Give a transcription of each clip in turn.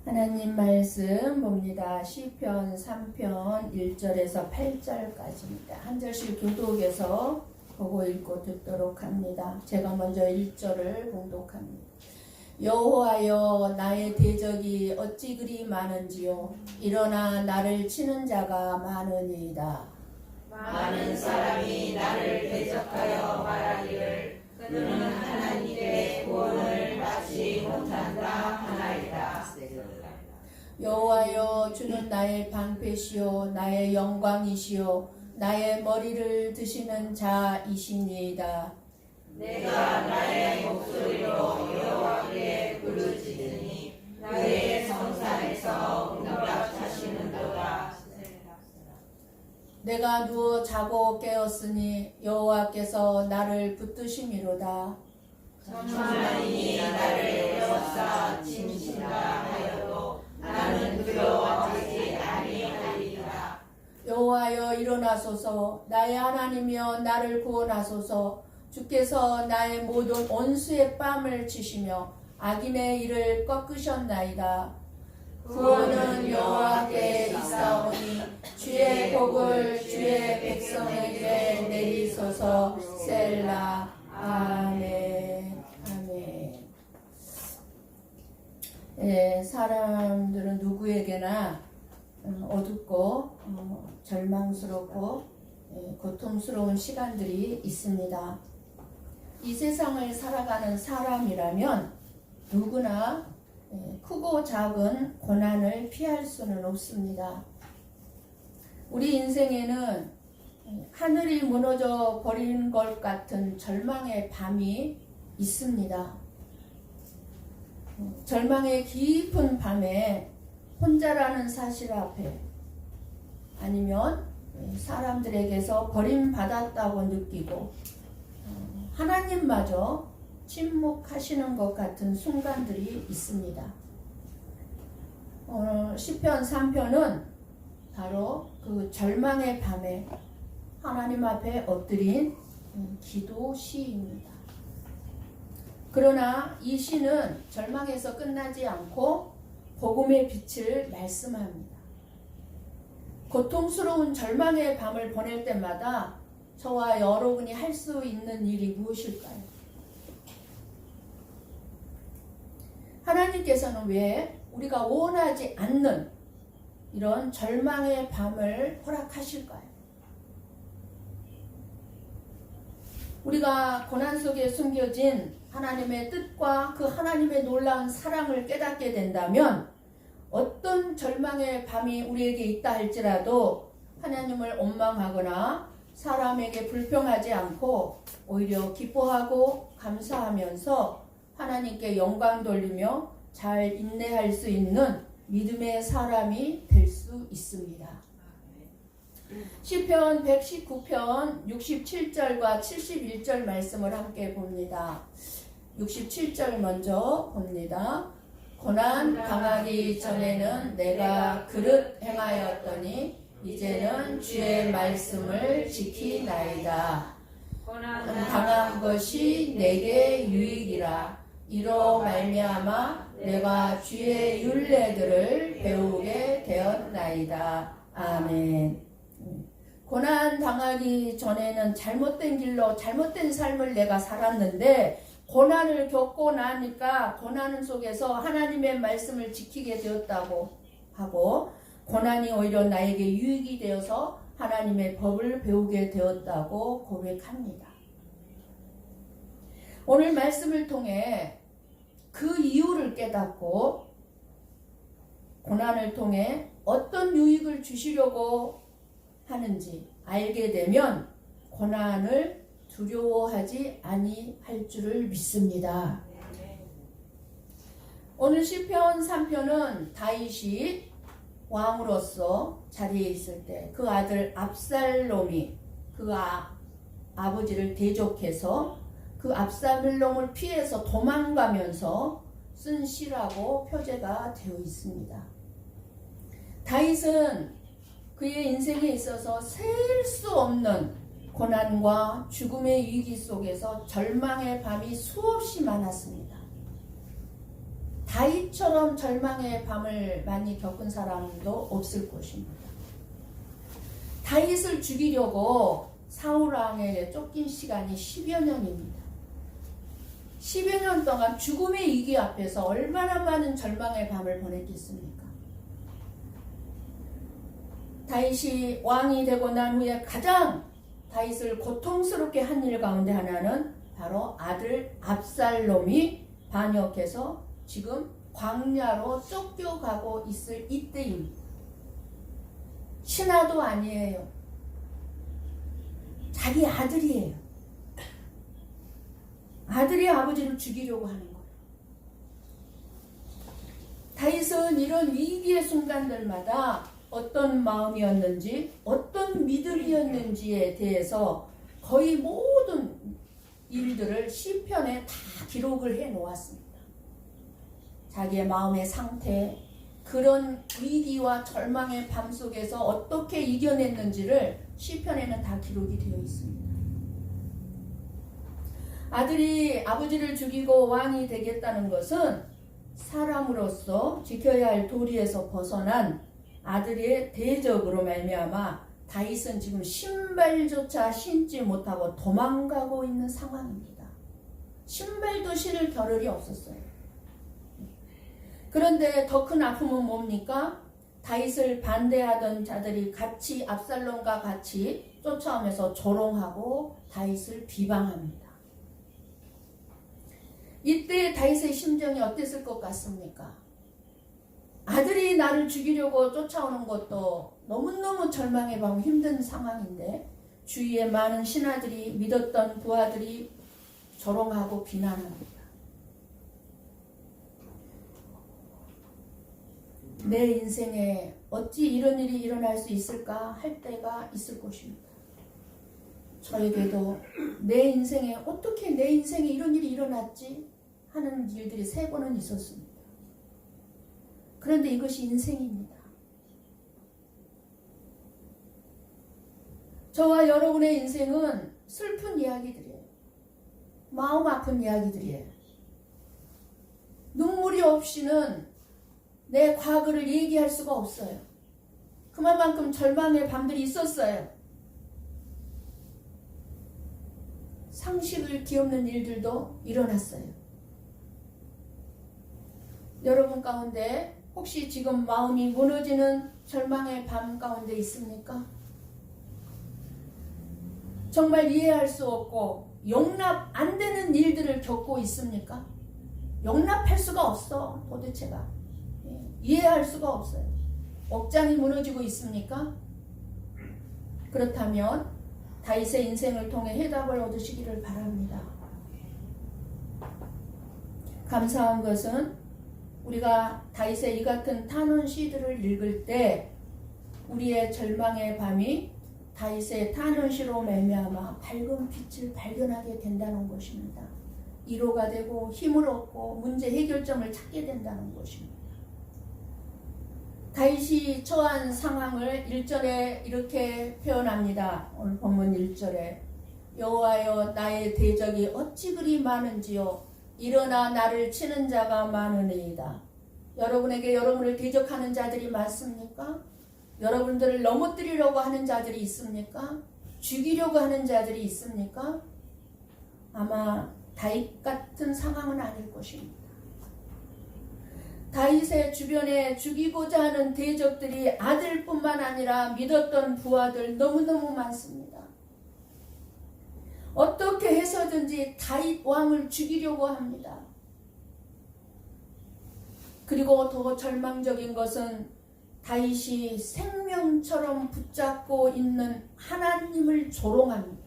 하나님 말씀 봅니다. 시편 3편 1절에서 8절까지입니다. 한 절씩 교독에서 보고 읽고 듣도록 합니다. 제가 먼저 1절을 봉독합니다. 여호와여, 나의 대적이 어찌 그리 많은지요. 일어나 나를 치는 자가 많으니이다. 많은 사람이 나를 대적하여 말하기를 그는 하나님의 구원을 받지 못한다 하나이다. 여호와여, 주는 나의 방패시요 나의 영광이시요 나의 머리를 드시는 자이시니이다. 내가 나의 목소리로 여호와께 부르짖으니 나의 성산에서 응답하시는도다. 내가 누워 자고 깨었으니 여호와께서 나를 붙드심이로다. 천만인이 나를 에워싸 침신다 하여도 나는 두려워하지 아니하리라. 여호와여, 일어나소서. 나의 하나님이여, 나를 구원하소서. 주께서 나의 모든 원수의 뺨을 치시며 악인의 일을 꺾으셨나이다. 구원은 여호와께 있사오니 주의 복을 주의 백성에게 내리소서. 셀라. 아멘. 아멘. 사람들은 누구에게나 어둡고 절망스럽고 고통스러운 시간들이 있습니다. 이 세상을 살아가는 사람이라면 누구나 크고 작은 고난을 피할 수는 없습니다. 우리 인생에는 하늘이 무너져 버리는 것 같은 절망의 밤이 있습니다. 절망의 깊은 밤에 혼자라는 사실 앞에 아니면 사람들에게서 버림받았다고 느끼고 하나님마저 침묵하시는 것 같은 순간들이 있습니다. 오늘 시편 3편은 바로 그 절망의 밤에 하나님 앞에 엎드린 기도 시입니다. 그러나 이 시는 절망에서 끝나지 않고 복음의 빛을 말씀합니다. 고통스러운 절망의 밤을 보낼 때마다 저와 여러분이 할 수 있는 일이 무엇일까요? 하나님께서는 왜 우리가 원하지 않는 이런 절망의 밤을 허락하실까요? 우리가 고난 속에 숨겨진 하나님의 뜻과 그 하나님의 놀라운 사랑을 깨닫게 된다면 어떤 절망의 밤이 우리에게 있다 할지라도 하나님을 원망하거나 사람에게 불평하지 않고 오히려 기뻐하고 감사하면서 하나님께 영광 돌리며 잘 인내할 수 있는 믿음의 사람이 될 수 있습니다. 시편 119편 67절과 71절 말씀을 함께 봅니다. 67절 먼저 봅니다. 고난 당하기 전에는 내가 그릇 행하였더니 이제는 주의 말씀을 지키나이다. 고난 당한 것이 내게 유익이라. 이로 말미암아 내가 주의 율례들을 배우게 되었나이다. 아멘. 고난 당하기 전에는 잘못된 길로 잘못된 삶을 내가 살았는데 고난을 겪고 나니까 고난 속에서 하나님의 말씀을 지키게 되었다고 하고 고난이 오히려 나에게 유익이 되어서 하나님의 법을 배우게 되었다고 고백합니다. 오늘 말씀을 통해 그 이유를 깨닫고 고난을 통해 어떤 유익을 주시려고 하는지 알게 되면 고난을 두려워하지 아니할 줄을 믿습니다. 오늘 시편 3편은 다윗이 왕으로서 자리에 있을 때 그 아들 압살롬이 그 아버지를 대적해서 그 압살롬을 피해서 도망가면서 쓴 시라고 표제가 되어 있습니다. 다윗은 그의 인생에 있어서 셀 수 없는 고난과 죽음의 위기 속에서 절망의 밤이 수없이 많았습니다. 다윗처럼 절망의 밤을 많이 겪은 사람도 없을 것입니다. 다윗을 죽이려고 사울왕에게 쫓긴 시간이 10여 년입니다. 10여 년 동안 죽음의 위기 앞에서 얼마나 많은 절망의 밤을 보냈겠습니까? 다윗이 왕이 되고 난 후에 가장 다윗을 고통스럽게 한 일 가운데 하나는 바로 아들 압살롬이 반역해서 지금 광야로 쫓겨가고 있을 이때입니다. 신하도 아니에요. 자기 아들이에요. 아들이 아버지를 죽이려고 하는 거예요. 다윗은 이런 위기의 순간들마다 어떤 마음이었는지, 어떤 믿음이었는지에 대해서 거의 모든 일들을 시편에 다 기록을 해 놓았습니다. 자기의 마음의 상태, 그런 위기와 절망의 밤 속에서 어떻게 이겨냈는지를 시편에는 다 기록이 되어 있습니다. 아들이 아버지를 죽이고 왕이 되겠다는 것은 사람으로서 지켜야 할 도리에서 벗어난 아들의 대적으로 말미암아 다윗은 지금 신발조차 신지 못하고 도망가고 있는 상황입니다. 신발도 신을 겨를이 없었어요. 그런데 더 큰 아픔은 뭡니까? 다윗을 반대하던 자들이 같이 압살롬과 같이 쫓아오면서 조롱하고 다윗을 비방합니다. 이때 다윗의 심정이 어땠을 것 같습니까? 아들이 나를 죽이려고 쫓아오는 것도 너무너무 절망에 밤 힘든 상황인데 주위에 많은 신하들이 믿었던 부하들이 조롱하고 비난합니다. 내 인생에 어찌 이런 일이 일어날 수 있을까 할 때가 있을 것입니다. 저에게도 내 인생에 어떻게 내 인생에 이런 일이 일어났지 하는 일들이 3번은 있었습니다. 그런데 이것이 인생입니다. 저와 여러분의 인생은 슬픈 이야기들이에요. 마음 아픈 이야기들이에요. 눈물이 없이는 내 과거를 얘기할 수가 없어요. 그만큼 절망의 밤들이 있었어요. 상식을 뒤엎는 일들도 일어났어요. 여러분 가운데 혹시 지금 마음이 무너지는 절망의 밤 가운데 있습니까? 정말 이해할 수 없고 용납 안 되는 일들을 겪고 있습니까? 용납할 수가 없어, 도대체가. 이해할 수가 없어요. 억장이 무너지고 있습니까? 그렇다면 다윗의 인생을 통해 해답을 얻으시기를 바랍니다. 감사한 것은 우리가 다윗의 이 같은 탄원 시들을 읽을 때 우리의 절망의 밤이 다윗의 탄원시로 말미암아 밝은 빛을 발견하게 된다는 것입니다. 위로가 되고 힘을 얻고 문제 해결점을 찾게 된다는 것입니다. 다윗이 처한 상황을 1절에 이렇게 표현합니다. 오늘 본문 1절에 여호와여 나의 대적이 어찌 그리 많은지요 일어나 나를 치는 자가 많으니이다. 여러분에게 여러분을 대적하는 자들이 많습니까? 여러분들을 넘어뜨리려고 하는 자들이 있습니까? 죽이려고 하는 자들이 있습니까? 아마 다윗 같은 상황은 아닐 것입니다. 다윗의 주변에 죽이고자 하는 대적들이 아들뿐만 아니라 믿었던 부하들 너무너무 많습니다. 어떻게 해서든지 다윗 왕을 죽이려고 합니다. 그리고 더 절망적인 것은 다윗이 생명처럼 붙잡고 있는 하나님을 조롱합니다.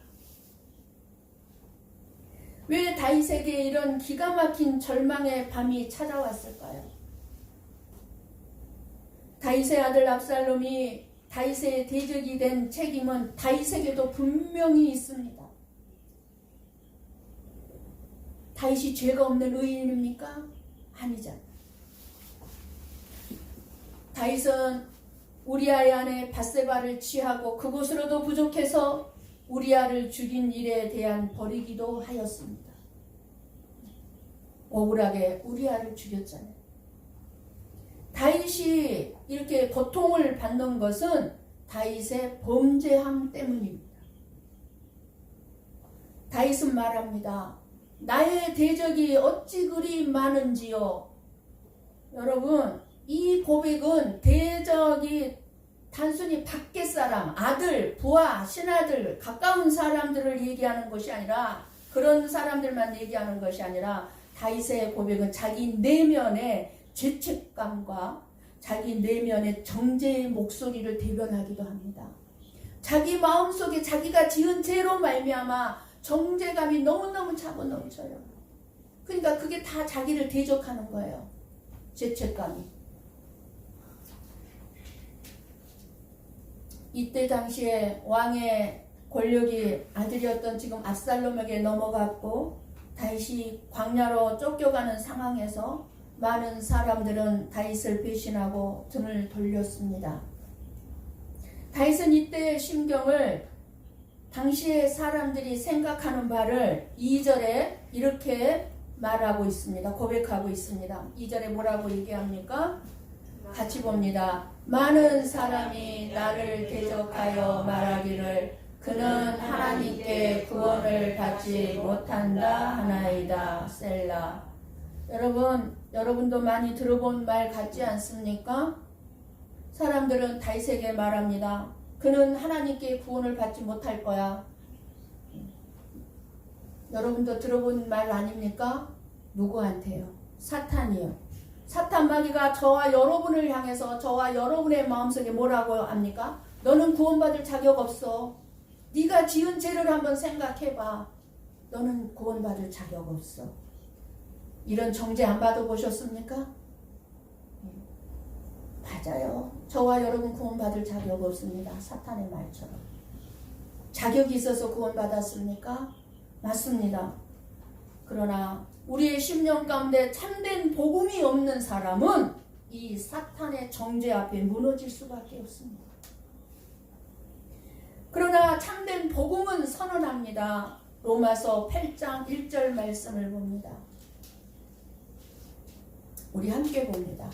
왜 다윗에게 이런 기가 막힌 절망의 밤이 찾아왔을까요? 다윗의 아들 압살롬이 다윗의 대적이 된 책임은 다윗에게도 분명히 있습니다. 다윗이 죄가 없는 의인입니까? 아니잖아요. 다윗은 우리아의 아내 밧세바를 취하고 그것으로도 부족해서 우리아를 죽인 일에 대한 벌이기도 하였습니다. 억울하게 우리아를 죽였잖아요. 다윗이 이렇게 고통을 받는 것은 다윗의 범죄함 때문입니다. 다윗은 말합니다. 나의 대적이 어찌 그리 많은지요. 여러분, 이 고백은 대적이 단순히 밖의 사람, 아들, 부하, 신하들, 가까운 사람들을 얘기하는 것이 아니라, 그런 사람들만 얘기하는 것이 아니라, 다윗의 고백은 자기 내면의 죄책감과 자기 내면의 정죄의 목소리를 대변하기도 합니다. 자기 마음속에 자기가 지은 죄로 말미암아 정죄감이 너무너무 차고 넘쳐요. 그러니까 그게 다 자기를 대적하는 거예요. 죄책감이. 이때 당시에 왕의 권력이 아들이었던 지금 압살롬에게 넘어갔고 다윗이 광야로 쫓겨가는 상황에서 많은 사람들은 다윗을 배신하고 등을 돌렸습니다. 다윗은 이때의 심경을 당시의 사람들이 생각하는 바를 2절에 이렇게 말하고 있습니다. 고백하고 있습니다. 2절에 뭐라고 얘기합니까? 같이 봅니다. 많은 사람이 나를 대적하여 말하기를 그는 하나님께 구원을 받지 못한다 하나이다. 셀라. 여러분도 많이 들어본 말 같지 않습니까? 사람들은 다윗에게 말합니다. 그는 하나님께 구원을 받지 못할 거야. 여러분도 들어본 말 아닙니까? 누구한테요? 사탄이요. 사탄 마귀가 저와 여러분을 향해서 저와 여러분의 마음속에 뭐라고 합니까? 너는 구원받을 자격 없어. 네가 지은 죄를 한번 생각해봐. 너는 구원받을 자격 없어. 이런 정죄 안 받아보셨습니까? 맞아요. 저와 여러분 구원받을 자격 없습니다. 사탄의 말처럼. 자격이 있어서 구원받았습니까? 맞습니다. 그러나 우리의 심령 가운데 참된 복음이 없는 사람은 이 사탄의 정죄 앞에 무너질 수밖에 없습니다. 그러나 참된 복음은 선언합니다. 로마서 8장 1절 말씀을 봅니다. 우리 함께 봅니다.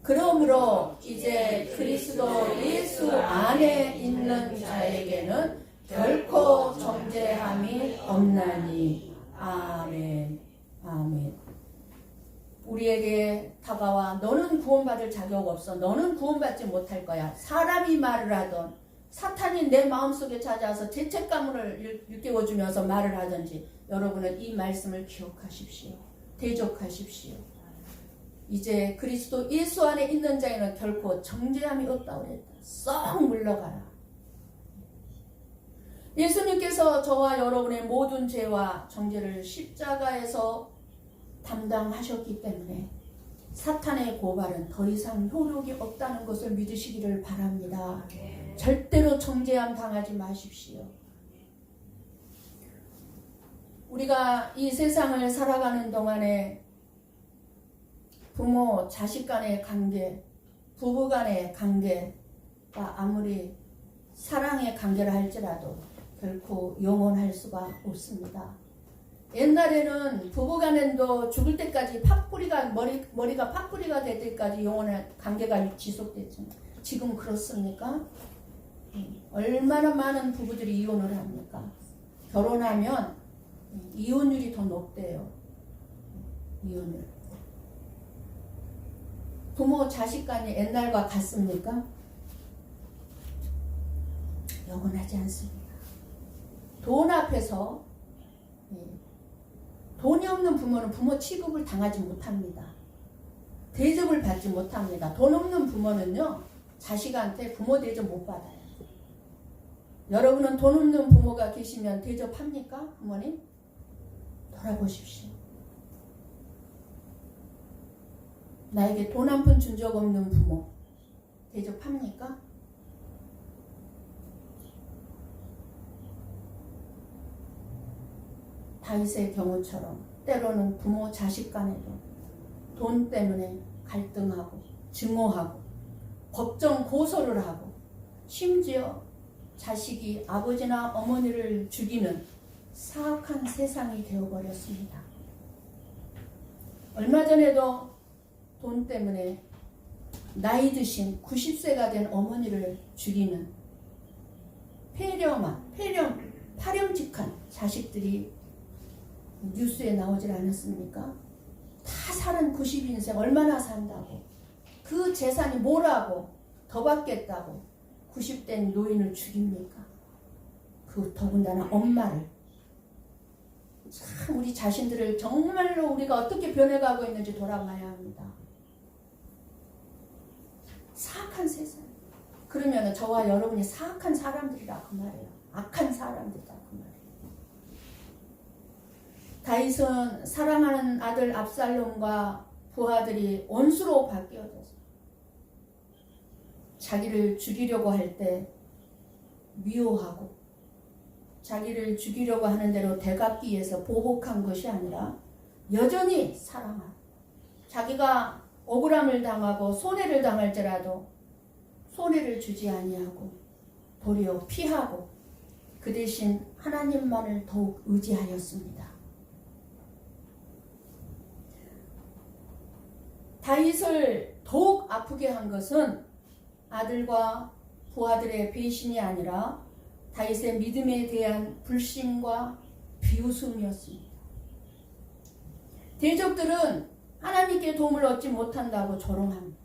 그러므로 이제 그리스도 예수 안에 있는 자에게는 결코 정죄함이 없나니. 아멘. 아멘. 우리에게 다가와 너는 구원받을 자격 없어. 너는 구원받지 못할 거야. 사람이 말을 하던 사탄이 내 마음속에 찾아와서 죄책감을 일깨워주면서 말을 하든지 여러분은 이 말씀을 기억하십시오. 대적하십시오. 이제 그리스도 예수 안에 있는 자에는 결코 정죄함이 없다고 그랬다. 썩 물러가라. 예수님께서 저와 여러분의 모든 죄와 정죄를 십자가에서 담당하셨기 때문에 사탄의 고발은 더 이상 효력이 없다는 것을 믿으시기를 바랍니다. 절대로 정죄함 당하지 마십시오. 우리가 이 세상을 살아가는 동안에 부모, 자식 간의 관계, 부부 간의 관계가 아무리 사랑의 관계라 할지라도 결코 영원할 수가 없습니다. 옛날에는 부부 간에도 죽을 때까지 머리가 팥뿌리가 될 때까지 영원한 관계가 지속됐죠. 지금 그렇습니까? 얼마나 많은 부부들이 이혼을 합니까? 결혼하면 이혼율이 더 높대요. 이혼율. 부모 자식 간이 옛날과 같습니까? 영원하지 않습니다. 돈 앞에서 돈이 없는 부모는 부모 취급을 당하지 못합니다. 대접을 받지 못합니다. 돈 없는 부모는요, 자식한테 부모 대접 못 받아요. 여러분은 돈 없는 부모가 계시면 대접합니까? 부모님? 돌아보십시오. 나에게 돈 한 푼 준 적 없는 부모 대접합니까? 다윗의 경우처럼 때로는 부모 자식 간에도 돈 때문에 갈등하고 증오하고 법정 고소를 하고 심지어 자식이 아버지나 어머니를 죽이는 사악한 세상이 되어버렸습니다. 얼마 전에도 돈 때문에 나이 드신 90세가 된 어머니를 죽이는 파렴직한 자식들이 뉴스에 나오질 않았습니까? 다 살은 90인생 얼마나 산다고, 그 재산이 뭐라고 더 받겠다고 90된 노인을 죽입니까? 그 더군다나 엄마를. 참 우리 자신들을 정말로 우리가 어떻게 변해가고 있는지 돌아봐야 합니다. 사악한 세상. 그러면 저와 여러분이 사악한 사람들이라 그 말이에요. 악한 사람들이다 그 말이에요. 다윗은 사랑하는 아들 압살롬과 부하들이 원수로 바뀌어져서 자기를 죽이려고 할 때 미워하고, 자기를 죽이려고 하는 대로 되갚기 위해서 보복한 것이 아니라 여전히 사랑하고, 자기가 억울함을 당하고 손해를 당할지라도 손해를 주지 아니하고 도리어 피하고 그 대신 하나님만을 더욱 의지하였습니다. 다윗을 더욱 아프게 한 것은 아들과 부하들의 배신이 아니라 다윗의 믿음에 대한 불신과 비웃음이었습니다. 대적들은 하나님께 도움을 얻지 못한다고 조롱합니다.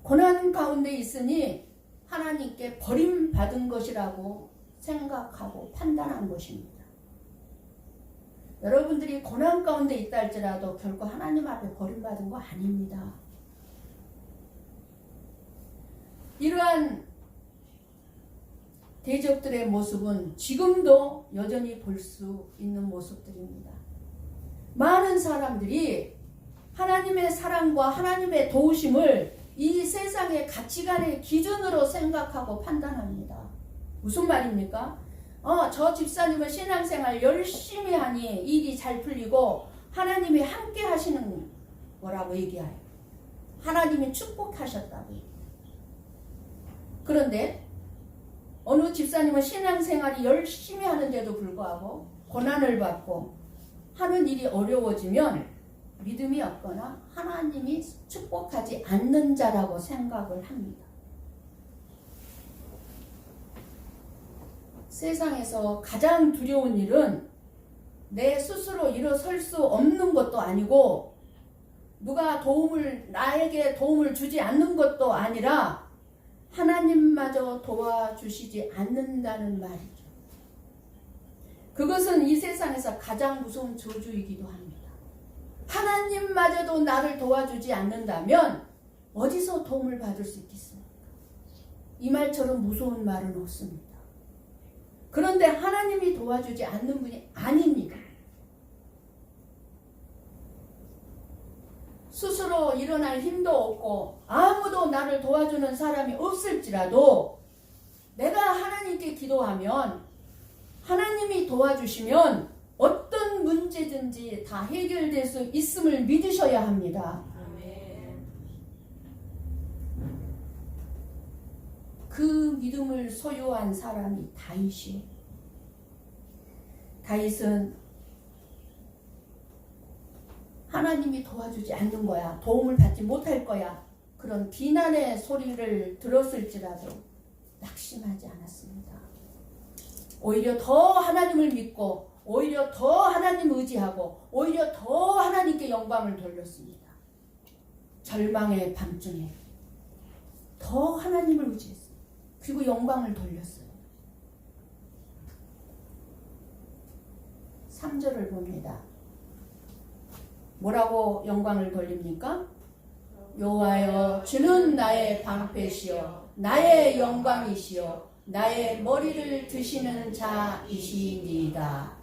고난 가운데 있으니 하나님께 버림받은 것이라고 생각하고 판단한 것입니다. 여러분들이 고난 가운데 있다 할지라도 결코 하나님 앞에 버림받은 거 아닙니다. 이러한 대적들의 모습은 지금도 여전히 볼 수 있는 모습들입니다. 많은 사람들이 하나님의 사랑과 하나님의 도우심을 이 세상의 가치관의 기준으로 생각하고 판단합니다. 무슨 말입니까? 저 집사님은 신앙생활 열심히 하니 일이 잘 풀리고 하나님이 함께 하시는 거라고 얘기해요. 하나님이 축복하셨다고. 그런데 어느 집사님은 신앙생활이 열심히 하는데도 불구하고 고난을 받고 하는 일이 어려워지면 믿음이 없거나 하나님이 축복하지 않는 자라고 생각을 합니다. 세상에서 가장 두려운 일은 내 스스로 일어설 수 없는 것도 아니고 누가 나에게 도움을 주지 않는 것도 아니라 하나님마저 도와주시지 않는다는 말이죠. 그것은 이 세상에서 가장 무서운 저주이기도 합니다. 하나님마저도 나를 도와주지 않는다면 어디서 도움을 받을 수 있겠습니까? 이 말처럼 무서운 말은 없습니다. 그런데 하나님이 도와주지 않는 분이 아닙니다. 스스로 일어날 힘도 없고 아무도 나를 도와주는 사람이 없을지라도 내가 하나님께 기도하면 하나님이 도와주시면 어떤 문제든지 다 해결될 수 있음을 믿으셔야 합니다. 그 믿음을 소유한 사람이 다윗이에요. 다윗은 하나님이 도와주지 않는 거야, 도움을 받지 못할 거야, 그런 비난의 소리를 들었을지라도 낙심하지 않았습니다. 오히려 더 하나님을 믿고 오히려 더 하나님 의지하고 오히려 더 하나님께 영광을 돌렸습니다. 절망의 밤중에 더 하나님을 의지했어요. 그리고 영광을 돌렸어요. 3절을 봅니다. 뭐라고 영광을 돌립니까? 여호와여, 주는 나의 방패시여 나의 영광이시여 나의 머리를 드시는 자이시니이다.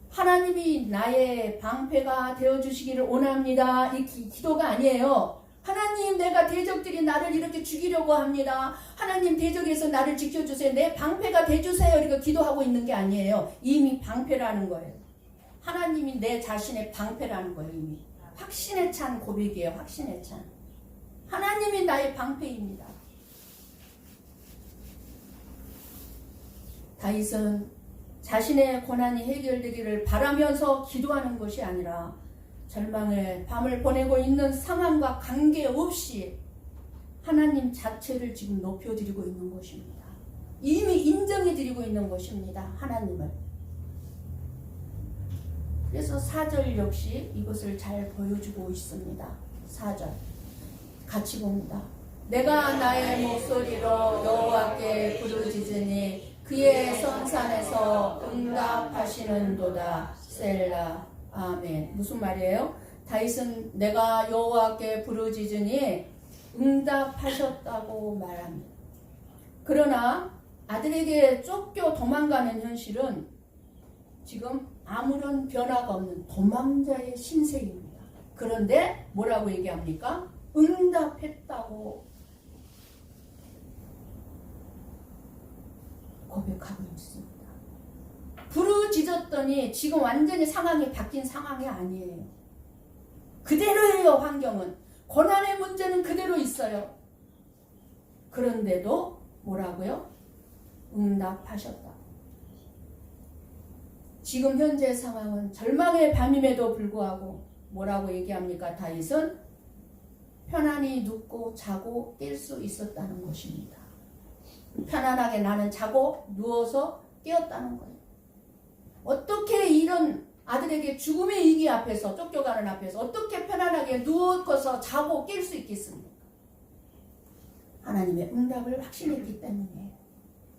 하나님이 나의 방패가 되어주시기를 원합니다. 이 기도가 아니에요. 하나님, 내가 대적들이 나를 이렇게 죽이려고 합니다. 하나님, 대적에서 나를 지켜주세요. 내 방패가 돼주세요. 이렇게 기도하고 있는 게 아니에요. 이미 방패라는 거예요. 하나님이 내 자신의 방패라는 거예요. 이미 확신에 찬 고백이에요. 확신에 찬. 하나님이 나의 방패입니다. 다윗은 자신의 고난이 해결되기를 바라면서 기도하는 것이 아니라 절망의 밤을 보내고 있는 상황과 관계없이 하나님 자체를 지금 높여드리고 있는 것입니다. 이미 인정해드리고 있는 것입니다. 하나님을. 그래서 4절 역시 이것을 잘 보여주고 있습니다. 4절 같이 봅니다. 내가 나의 목소리로 여호와께 부르짖으니 그의 선산에서 응답하시는도다. 셀라. 아멘. 무슨 말이에요? 다윗은 내가 여호와께 부르짖으니 응답하셨다고 말합니다. 그러나 아들에게 쫓겨 도망가는 현실은 지금 아무런 변화가 없는 도망자의 신세입니다. 그런데 뭐라고 얘기합니까? 응답했다고 고백하고 있습니다. 부르짖었더니 지금 완전히 상황이 바뀐 상황이 아니에요. 그대로예요. 환경은. 고난의 문제는 그대로 있어요. 그런데도 뭐라고요? 응답하셨다. 지금 현재 상황은 절망의 밤임에도 불구하고 뭐라고 얘기합니까? 다윗은 편안히 눕고 자고 깰 수 있었다는 것입니다. 편안하게 나는 자고 누워서 깨었다는 거예요. 어떻게 이런 아들에게 죽음의 위기 앞에서 쫓겨가는 앞에서 어떻게 편안하게 누워서 자고 깰 수 있겠습니까? 하나님의 응답을 확신했기 때문이에요.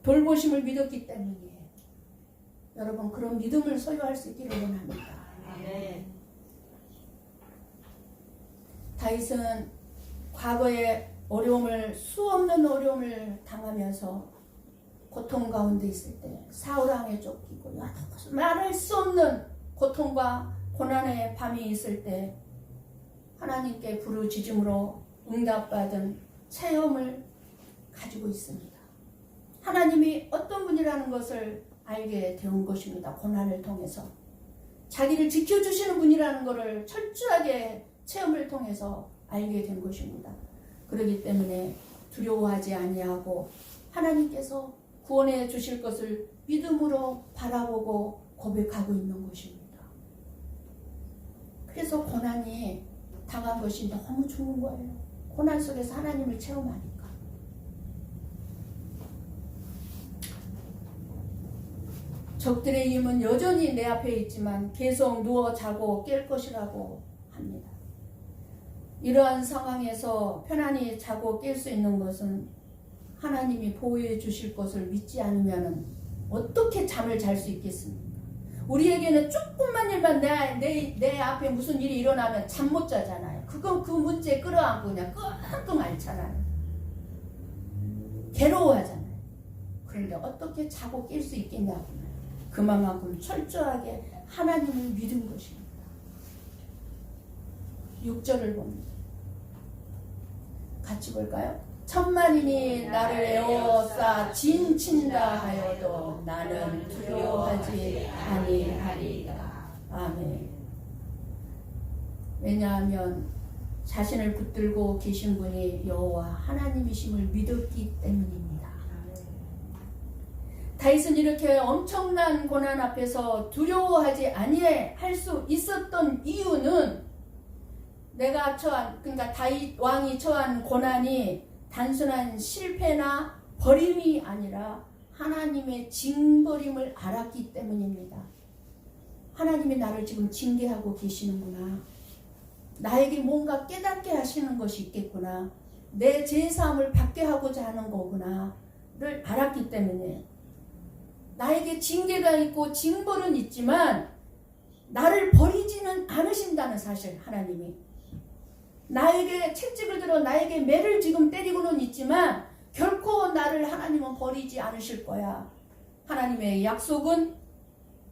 돌보심을 믿었기 때문이에요. 여러분 그런 믿음을 소유할 수 있기를 원합니다. 네. 다윗은 과거에 수없는 어려움을 당하면서 고통 가운데 있을 때 사울왕에 쫓기고 말할 수 없는 고통과 고난의 밤이 있을 때 하나님께 부르짖음으로 응답받은 체험을 가지고 있습니다. 하나님이 어떤 분이라는 것을 알게 된 것입니다. 고난을 통해서 자기를 지켜주시는 분이라는 것을 철저하게 체험을 통해서 알게 된 것입니다. 그렇기 때문에 두려워하지 아니하고 하나님께서 구원해 주실 것을 믿음으로 바라보고 고백하고 있는 것입니다. 그래서 고난이 당한 것이 너무 좋은 거예요. 고난 속에서 하나님을 체험하니까. 적들의 힘은 여전히 내 앞에 있지만 계속 누워 자고 깰 것이라고 합니다. 이러한 상황에서 편안히 자고 깰 수 있는 것은 하나님이 보호해 주실 것을 믿지 않으면 어떻게 잠을 잘 수 있겠습니까? 우리에게는 조금만 일만 내 앞에 무슨 일이 일어나면 잠 못 자잖아요. 그건 그 문제에 끌어안고 그냥 끙끙 앓잖아요. 괴로워하잖아요. 그런데 어떻게 자고 깰 수 있겠냐고요. 그만큼 철저하게 하나님을 믿은 것입니다. 6절을 봅니다. 같이 볼까요? 천만인이 나를 에워싸 진친다 하여도 나는 두려워하지 아니하리이다. 아멘. 왜냐하면 자신을 붙들고 계신 분이 여호와 하나님이심을 믿었기 때문입니다. 다윗은 이렇게 엄청난 고난 앞에서 두려워하지 아니할 수 있었던 이유는 그러니까 다윗 왕이 처한 고난이 단순한 실패나 버림이 아니라 하나님의 징벌임을 알았기 때문입니다. 하나님이 나를 지금 징계하고 계시는구나. 나에게 뭔가 깨닫게 하시는 것이 있겠구나. 내 죄사함을 받게 하고자 하는 거구나를 알았기 때문에 나에게 징계가 있고 징벌은 있지만 나를 버리지는 않으신다는 사실. 하나님이 나에게 채찍을 들어 나에게 매를 지금 때리고는 있지만 결코 나를 하나님은 버리지 않으실 거야. 하나님의 약속은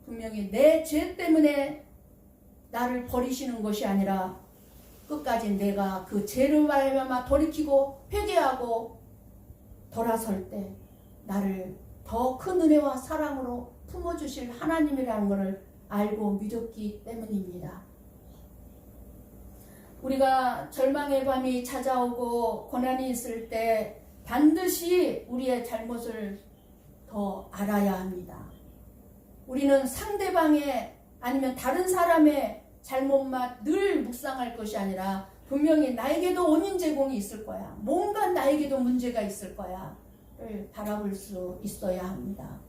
분명히 내 죄 때문에 나를 버리시는 것이 아니라 끝까지 내가 그 죄를 말미암아 돌이키고 회개하고 돌아설 때 나를 더 큰 은혜와 사랑으로 품어주실 하나님이라는 것을 알고 믿었기 때문입니다. 우리가 절망의 밤이 찾아오고 고난이 있을 때 반드시 우리의 잘못을 더 알아야 합니다. 우리는 상대방의 아니면 다른 사람의 잘못만 늘 묵상할 것이 아니라 분명히 나에게도 원인 제공이 있을 거야. 뭔가 나에게도 문제가 있을 거야를 바라볼 수 있어야 합니다.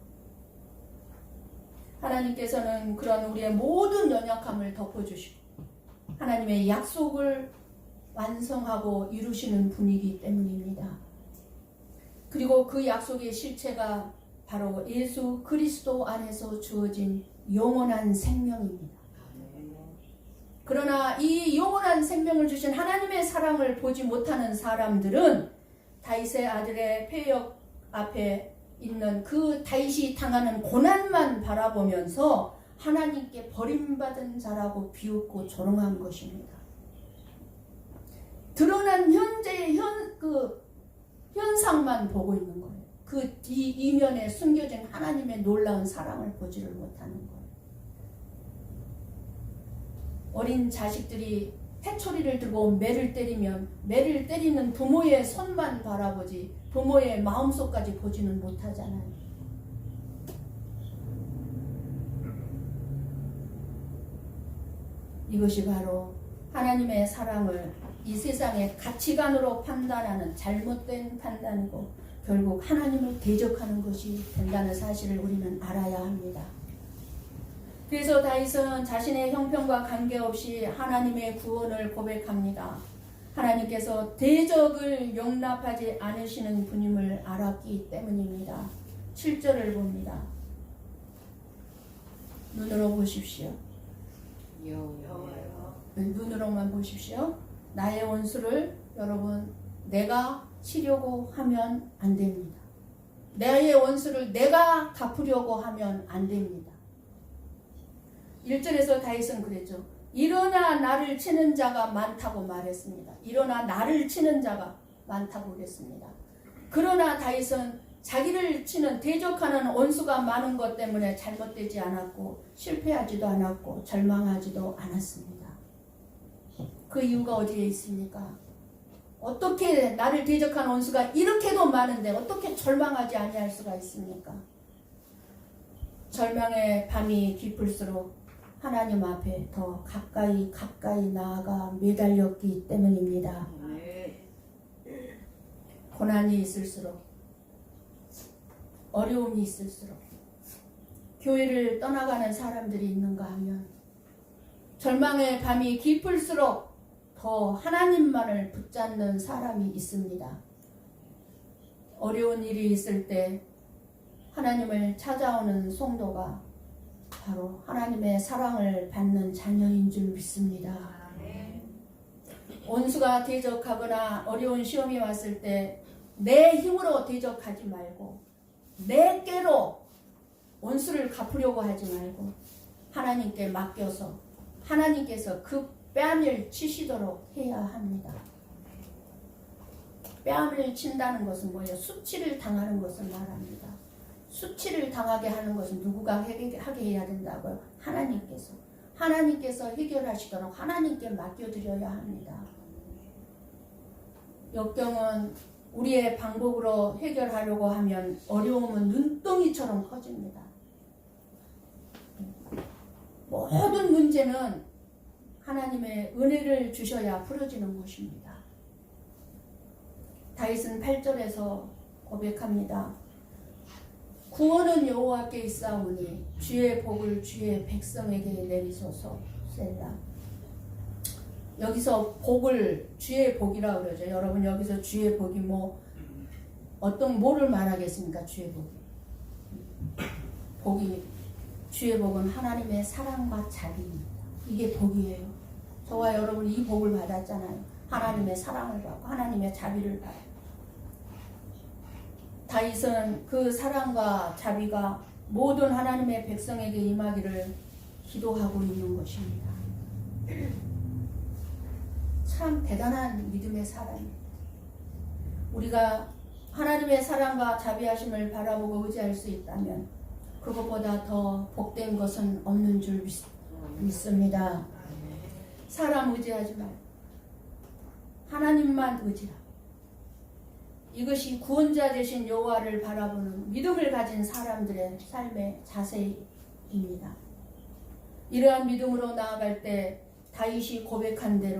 하나님께서는 그런 우리의 모든 연약함을 덮어주시고 하나님의 약속을 완성하고 이루시는 분이기 때문입니다. 그리고 그 약속의 실체가 바로 예수 그리스도 안에서 주어진 영원한 생명입니다. 그러나 이 영원한 생명을 주신 하나님의 사랑을 보지 못하는 사람들은 다윗의 아들의 폐역 앞에 있는 그 다윗이 당하는 고난만 바라보면서 하나님께 버림받은 자라고 비웃고 조롱한 것입니다. 드러난 현재의 현상만 보고 있는 거예요. 그 이면에 숨겨진 하나님의 놀라운 사랑을 보지를 못하는 거예요. 어린 자식들이 회초리를 들고 매를 때리면 매를 때리는 부모의 손만 바라보지 부모의 마음속까지 보지는 못하잖아요. 이것이 바로 하나님의 사랑을 이 세상의 가치관으로 판단하는 잘못된 판단이고 결국 하나님을 대적하는 것이 된다는 사실을 우리는 알아야 합니다. 그래서 다윗은 자신의 형편과 관계없이 하나님의 구원을 고백합니다. 하나님께서 대적을 용납하지 않으시는 분임을 알았기 때문입니다. 7절을 봅니다. 눈으로 보십시오. 눈으로만 보십시오. 나의 원수를 여러분 내가 치려고 하면 안 됩니다. 나의 원수를 내가 갚으려고 하면 안 됩니다. 1절에서 다윗은 그랬죠. 일어나 나를 치는 자가 많다고 말했습니다. 일어나 나를 치는 자가 많다고 그랬습니다. 그러나 다윗은 자기를 치는 대적하는 원수가 많은 것 때문에 잘못되지 않았고 실패하지도 않았고 절망하지도 않았습니다. 그 이유가 어디에 있습니까? 어떻게 나를 대적하는 원수가 이렇게도 많은데 어떻게 절망하지 아니할 수가 있습니까? 절망의 밤이 깊을수록 하나님 앞에 더 가까이 나아가 매달렸기 때문입니다. 고난이 있을수록 어려움이 있을수록 교회를 떠나가는 사람들이 있는가 하면 절망의 밤이 깊을수록 더 하나님만을 붙잡는 사람이 있습니다. 어려운 일이 있을 때 하나님을 찾아오는 성도가 바로 하나님의 사랑을 받는 자녀인 줄 믿습니다. 원수가 대적하거나 어려운 시험이 왔을 때 내 힘으로 대적하지 말고 내 꾀로 원수를 갚으려고 하지 말고 하나님께 맡겨서 하나님께서 그 뺨을 치시도록 해야 합니다. 뺨을 친다는 것은 뭐예요? 수치를 당하는 것을 말합니다. 수치를 당하게 하는 것은 누구가 하게 해야 된다고요? 하나님께서 해결하시도록 하나님께 맡겨드려야 합니다. 역경은 우리의 방법으로 해결하려고 하면 어려움은 눈덩이처럼 커집니다. 모든 문제는 하나님의 은혜를 주셔야 풀어지는 것입니다. 다윗은 8절에서 고백합니다. 구원은 여호와께 있사오니 주의 복을 주의 백성에게 내리소서. 셀라. 여기서 복을 주의 복이라고 그러죠. 여러분 여기서 주의 복이 어떤 뭐를 말하겠습니까? 주의 복이 주의 복은 하나님의 사랑과 자비입니다. 이게 복이에요. 저와 여러분 이 복을 받았잖아요. 하나님의 사랑을 받고 하나님의 자비를 받고 다윗은 그 사랑과 자비가 모든 하나님의 백성에게 임하기를 기도하고 있는 것입니다. 참 대단한 믿음의 사람입니다. 우리가 하나님의 사랑과 자비하심을 바라보고 의지할 수 있다면 그것보다 더 복된 것은 없는 줄 믿습니다. 사람 의지하지 말고 하나님만 의지하고 이것이 구원자 되신 여호와를 바라보는 믿음을 가진 사람들의 삶의 자세입니다. 이러한 믿음으로 나아갈 때 다윗이 고백한 대로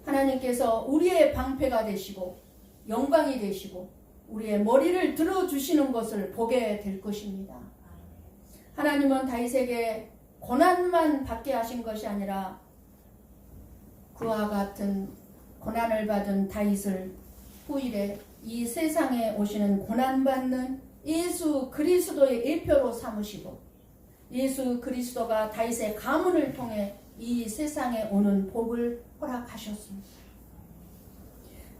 하나님께서 우리의 방패가 되시고 영광이 되시고 우리의 머리를 들어주시는 것을 보게 될 것입니다. 하나님은 다윗에게 고난만 받게 하신 것이 아니라 그와 같은 고난을 받은 다윗을 후일에 이 세상에 오시는 고난받는 예수 그리스도의 예표로 삼으시고 예수 그리스도가 다윗의 가문을 통해 이 세상에 오는 복을 허락하셨습니다.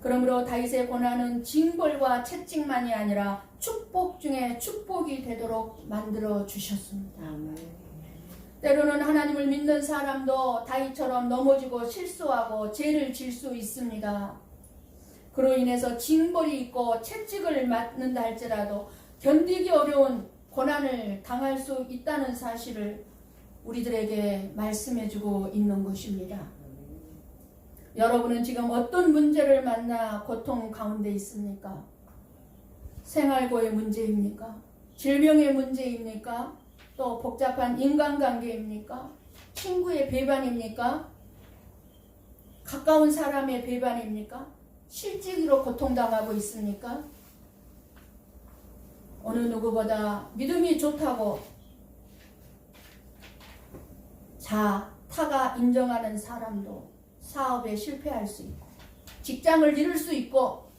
그러므로 다윗의 고난은 징벌과 채찍만이 아니라 축복 중에 축복이 되도록 만들어 주셨습니다. 때로는 하나님을 믿는 사람도 다윗처럼 넘어지고 실수하고 죄를 질 수 있습니다. 그로 인해서 징벌이 있고 채찍을 맞는다 할지라도 견디기 어려운 고난을 당할 수 있다는 사실을 우리들에게 말씀해주고 있는 것입니다. 여러분은 지금 어떤 문제를 만나 고통 가운데 있습니까? 생활고의 문제입니까? 질병의 문제입니까? 또 복잡한 인간관계입니까? 친구의 배반입니까? 가까운 사람의 배반입니까? 실직으로 고통당하고 있습니까? 어느 누구보다 믿음이 좋다고 타가 인정하는 사람도 사업에 실패할 수 있고 직장을 잃을 수 있고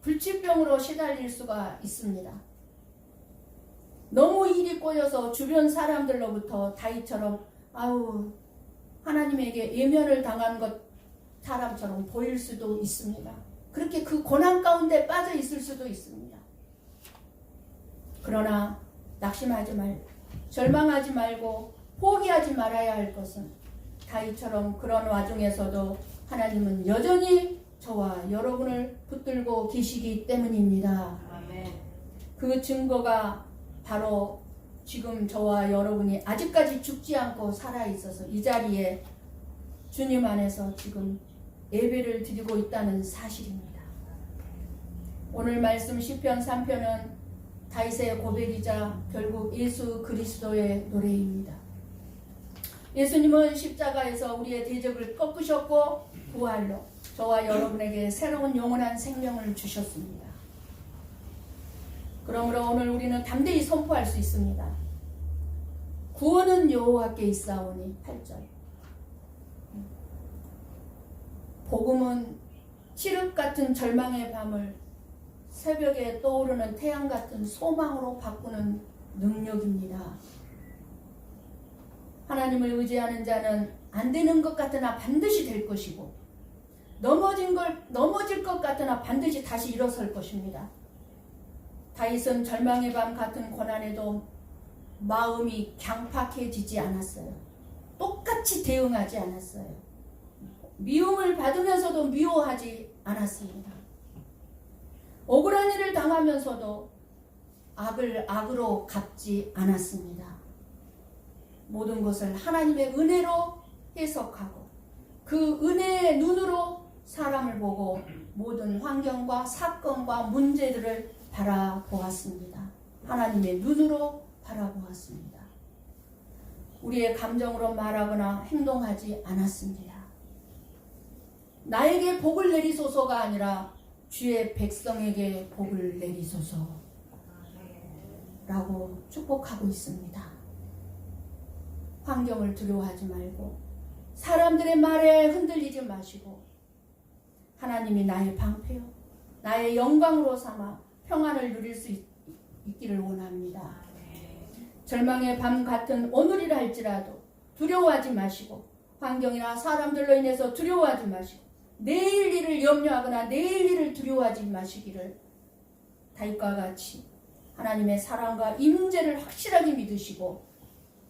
불치병으로 시달릴 수가 있습니다. 너무 일이 꼬여서 주변 사람들로부터 다윗처럼 아우 하나님에게 예면을 당한 것 사람처럼 보일 수도 있습니다. 그렇게 그 고난 가운데 빠져 있을 수도 있습니다. 그러나 낙심하지 말고 절망하지 말고 포기하지 말아야 할 것은 다윗처럼 그런 와중에서도 하나님은 여전히 저와 여러분을 붙들고 계시기 때문입니다. 아멘. 그 증거가 바로 지금 저와 여러분이 아직까지 죽지 않고 살아있어서 이 자리에 주님 안에서 지금 예배를 드리고 있다는 사실입니다. 오늘 말씀 시편 3편은 다윗의 고백이자 결국 예수 그리스도의 노래입니다. 예수님은 십자가에서 우리의 대적을 꺾으셨고 부활로 저와 여러분에게 새로운 영원한 생명을 주셨습니다. 그러므로 오늘 우리는 담대히 선포할 수 있습니다. 구원은 여호와께 있사오니 8절. 복음은 칠흑 같은 절망의 밤을 새벽에 떠오르는 태양 같은 소망으로 바꾸는 능력입니다. 하나님을 의지하는 자는 안 되는 것 같으나 반드시 될 것이고 넘어질 것 같으나 반드시 다시 일어설 것입니다. 다윗은 절망의 밤 같은 고난에도 마음이 강팍해지지 않았어요. 똑같이 대응하지 않았어요. 미움을 받으면서도 미워하지 않았습니다. 억울한 일을 당하면서도 악을 악으로 갚지 않았습니다. 모든 것을 하나님의 은혜로 해석하고 그 은혜의 눈으로 사람을 보고 모든 환경과 사건과 문제들을 바라보았습니다. 하나님의 눈으로 바라보았습니다. 우리의 감정으로 말하거나 행동하지 않았습니다. 나에게 복을 내리소서가 아니라 주의 백성에게 복을 내리소서 라고 축복하고 있습니다. 환경을 두려워하지 말고 사람들의 말에 흔들리지 마시고 하나님이 나의 방패요 나의 영광으로 삼아 평안을 누릴 수 있기를 원합니다. 절망의 밤 같은 오늘이라 할지라도 두려워하지 마시고 환경이나 사람들로 인해서 두려워하지 마시고 내일 일을 염려하거나 내일 일을 두려워하지 마시기를 다윗과 같이 하나님의 사랑과 임재를 확실하게 믿으시고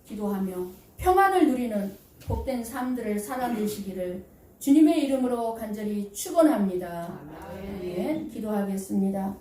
기도하며 평안을 누리는 복된 삶들을 살아내시기를 주님의 이름으로 간절히 축원합니다. 예, 기도하겠습니다.